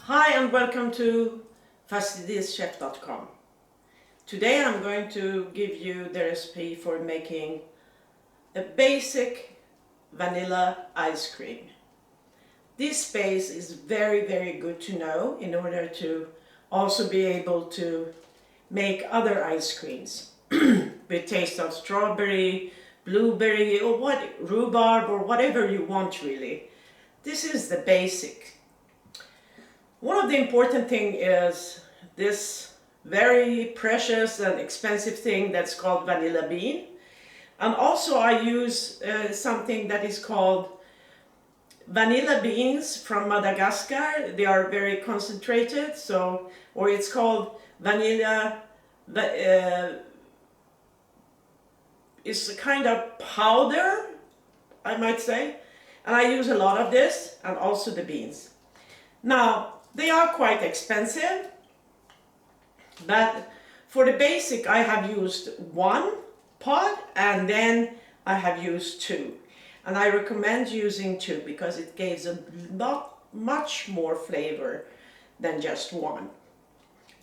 Hi and welcome to tastiest.com. Today I'm going to give you the recipe for making a basic vanilla ice cream. This base is very good to know in order to also be able to make other ice creams with taste of strawberry, blueberry or rhubarb or whatever you want really. This is the basic. One of the important thing is this very precious and expensive thing that's called vanilla bean. And also I use something that is called vanilla beans from Madagascar. They are very concentrated, or it's called vanilla, it's a kind of powder, I might say. And I use a lot of this and also the beans. Now, they are quite expensive, but for the basic I have used one pot and then I have used two. And I recommend using two because it gives a much more flavor than just one.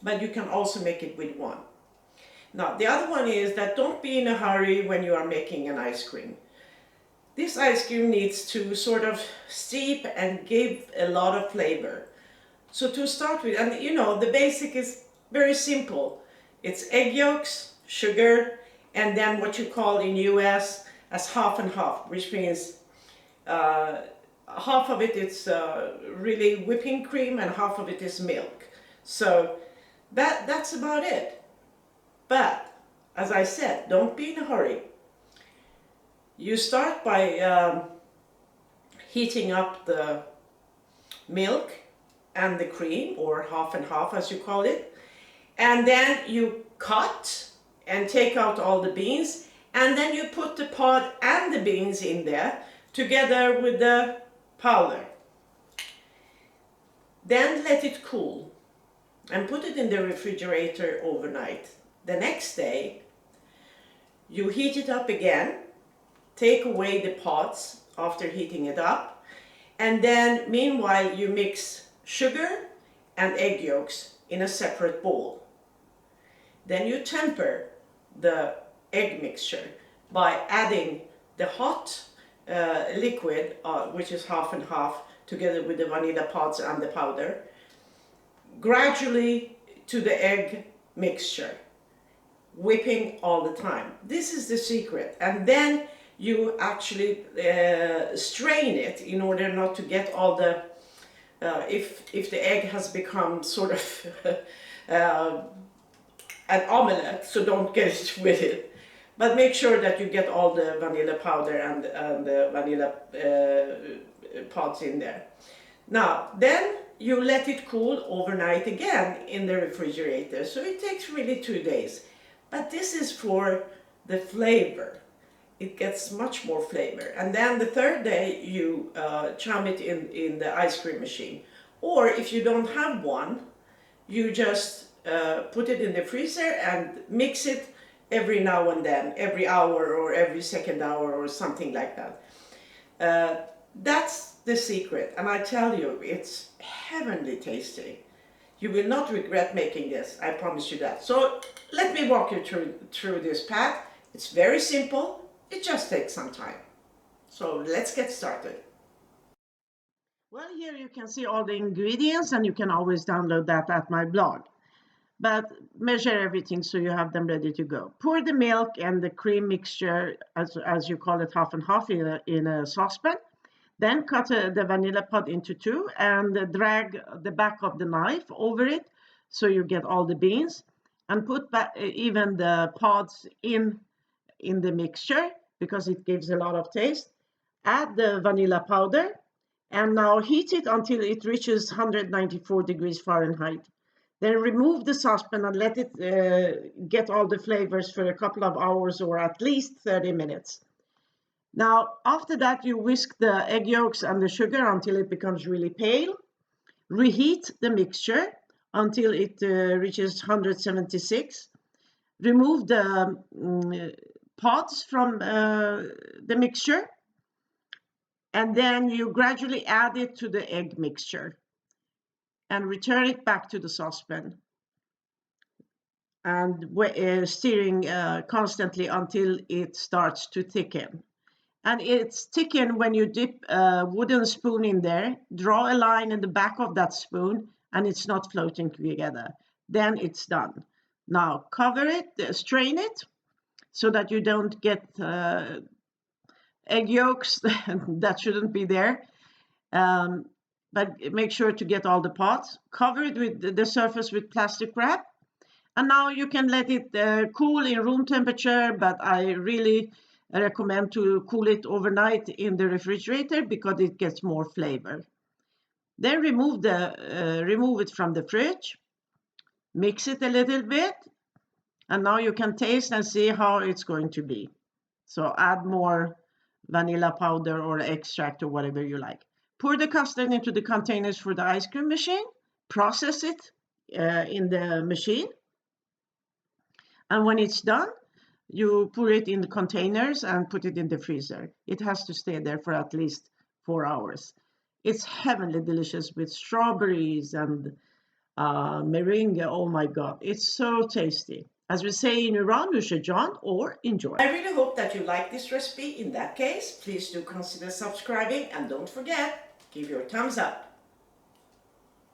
But you can also make it with one. Now, the other one is that don't be in a hurry when you are making an ice cream. This ice cream needs to sort of steep and give a lot of flavor. So to start with, and you know, the basic is very simple. It's egg yolks, sugar, and then what you call in US as half and half, which means half of it is really whipping cream and half of it is milk. So that's about it. But as I said, don't be in a hurry. You start by heating up the milk and the cream, or half and half as you call it, and then you cut and take out all the beans, and then you put the pod and the beans in there together with the powder. Then let it cool and put it in the refrigerator overnight. The next day you heat it up again, take away the pods after heating it up, and then meanwhile you mix sugar and egg yolks in a separate bowl. Then you temper the egg mixture by adding the hot liquid, which is half and half, together with the vanilla pods and the powder, gradually to the egg mixture, whipping all the time. This is the secret. And then you actually strain it in order not to get all the if the egg has become sort of an omelette, so don't get it with it. But make sure that you get all the vanilla powder and the vanilla pods in there. Now, then you let it cool overnight again in the refrigerator. So it takes really 2 days. But this is for the flavor. It gets much more flavor. And then the third day you chum it in the ice cream machine. Or if you don't have one, you just put it in the freezer and mix it every now and then, every hour or every second hour or something like that. That's the secret, and I tell you, it's heavenly tasty. You will not regret making this, I promise you that. So let me walk you through this path. It's very simple. It just takes some time. So let's get started. Well, here you can see all the ingredients, and you can always download that at my blog. But measure everything so you have them ready to go. Pour the milk and the cream mixture, as you call it, half and half in a saucepan. Then cut the vanilla pod into two and drag the back of the knife over it so you get all the beans, and put back even the pods in the mixture because it gives a lot of taste. Add the vanilla powder and now heat it until it reaches 194 degrees Fahrenheit. Then remove the saucepan and let it get all the flavors for a couple of hours or at least 30 minutes. Now, after that, you whisk the egg yolks and the sugar until it becomes really pale. Reheat the mixture until it reaches 176. Remove the pods from the mixture, and then you gradually add it to the egg mixture. and return it back to the saucepan, and stirring constantly until it starts to thicken. And it's thicken when you dip a wooden spoon in there, draw a line in the back of that spoon, and it's not floating together. Then it's done. Now cover it, strain it, so that you don't get egg yolks that shouldn't be there. Um, but make sure to get all the pots. Cover it with the surface with plastic wrap. And now you can let it cool in room temperature, but I really recommend to cool it overnight in the refrigerator because it gets more flavor. Then remove it from the fridge, mix it a little bit, and now you can taste and see how it's going to be. So add more vanilla powder or extract or whatever you like. Pour the custard into the containers for the ice cream machine, process it in the machine, and when it's done, you put it in the containers and put it in the freezer. It has to stay there for at least 4 hours. It's heavenly delicious with strawberries and meringue. Oh my God, it's so tasty. As we say in Iran, nushajan, or enjoy. I really hope that you like this recipe. In that case, please do consider subscribing, and don't forget, give your thumbs up.